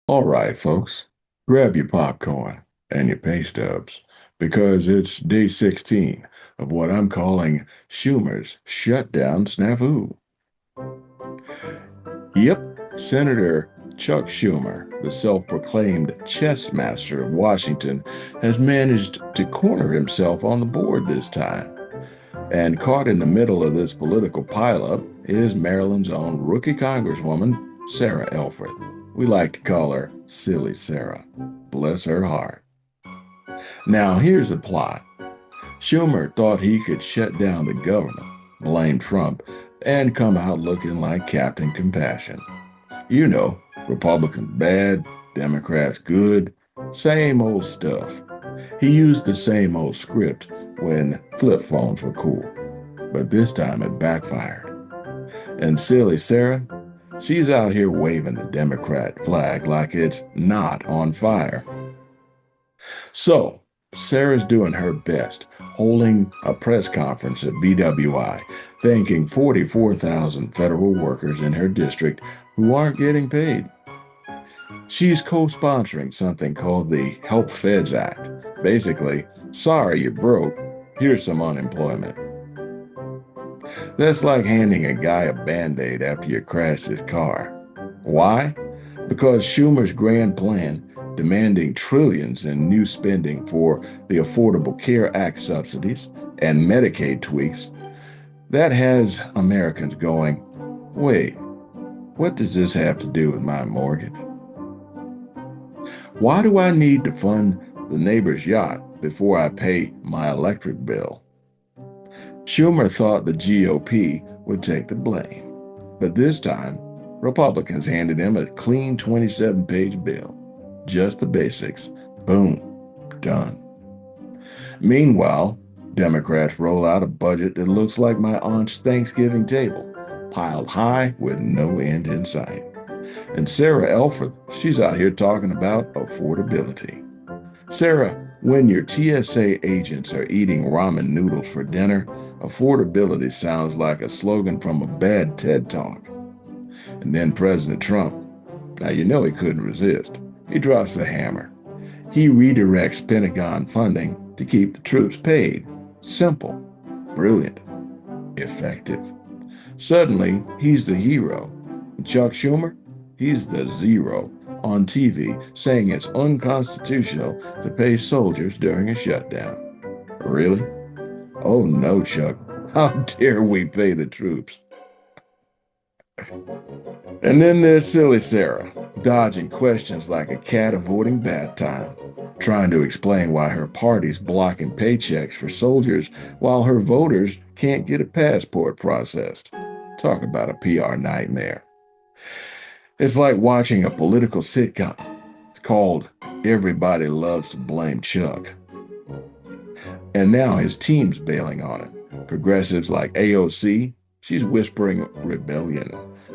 All right, folks, grab your popcorn and your pay stubs because it's day 16 of what I'm calling Schumer's shutdown snafu. Yep, Senator Chuck Schumer, the self-proclaimed chess master of Washington, has managed to corner himself on the board this time. And caught in the middle of this political pileup is Maryland's own rookie Congresswoman, Sarah Elford. We like to call her Silly Sarah. Bless her heart. Now, here's the plot. Schumer thought he could shut down the government, blame Trump, and come out looking like Captain Compassion. You know, Republicans bad, Democrats good, same old stuff. He used the same old script when flip phones were cool, but this time it backfired. And silly Sarah, she's out here waving the Democrat flag like it's not on fire. So, Sarah's doing her best, holding a press conference at BWI, thanking 44,000 federal workers in her district who aren't getting paid. She's co-sponsoring something called the Help Feds Act. Basically, sorry you're broke, here's some unemployment. That's like handing a guy a Band-Aid after you crashed his car. Why? Because Schumer's grand plan, demanding trillions in new spending for the Affordable Care Act subsidies and Medicaid tweaks, that has Americans going, wait, what does this have to do with my mortgage? Why do I need to fund the neighbor's yacht before I pay my electric bill? Schumer thought the GOP would take the blame, but this time, Republicans handed him a clean 27-page bill. Just the basics. Boom. Done. Meanwhile, Democrats roll out a budget that looks like my aunt's Thanksgiving table, piled high with no end in sight. And Sarah Elford, she's out here talking about affordability. Sarah, when your TSA agents are eating ramen noodles for dinner, affordability sounds like a slogan from a bad TED Talk. And then President Trump, now you know he couldn't resist. He drops the hammer. He redirects Pentagon funding to keep the troops paid. Simple, brilliant, effective. Suddenly, he's the hero. And Chuck Schumer, he's the zero on TV saying it's unconstitutional to pay soldiers during a shutdown. Really? Oh no, Chuck. How dare we pay the troops? And then there's silly Sarah, dodging questions like a cat avoiding bath time, trying to explain why her party's blocking paychecks for soldiers while her voters can't get a passport processed. Talk about a PR nightmare. It's like watching a political sitcom. It's called Everybody Loves to Blame Chuck. And now his team's bailing on him. Progressives like AOC, she's whispering rebellion.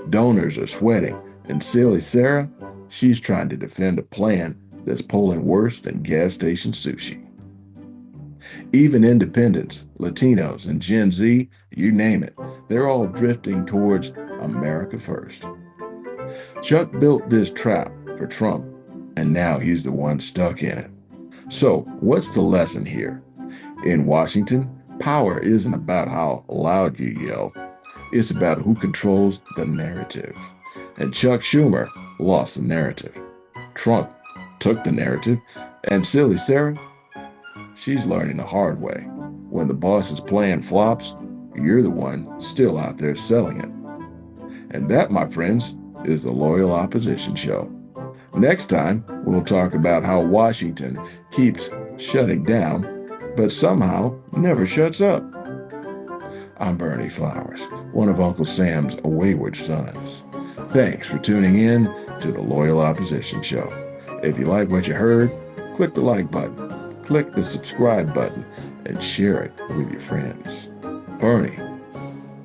Donors are sweating. And silly Sarah, she's trying to defend a plan that's polling worse than gas station sushi. Even independents, Latinos, and Gen Z, you name it, they're all drifting towards America first. Chuck built this trap for Trump, and now he's the one stuck in it. So, what's the lesson here? In Washington, power isn't about how loud you yell, it's about who controls the narrative. And Chuck Schumer lost the narrative. Trump took the narrative, and silly Sarah, she's learning the hard way. When the boss's plan flops, you're the one still out there selling it. And that, my friends, is the Loyal Opposition Show. Next time, we'll talk about how Washington keeps shutting down, but somehow never shuts up. I'm Bernie Flowers, one of Uncle Sam's wayward sons. Thanks for tuning in to the Loyal Opposition Show. If you like what you heard, click the like button, click the subscribe button, and share it with your friends. Bernie,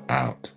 out.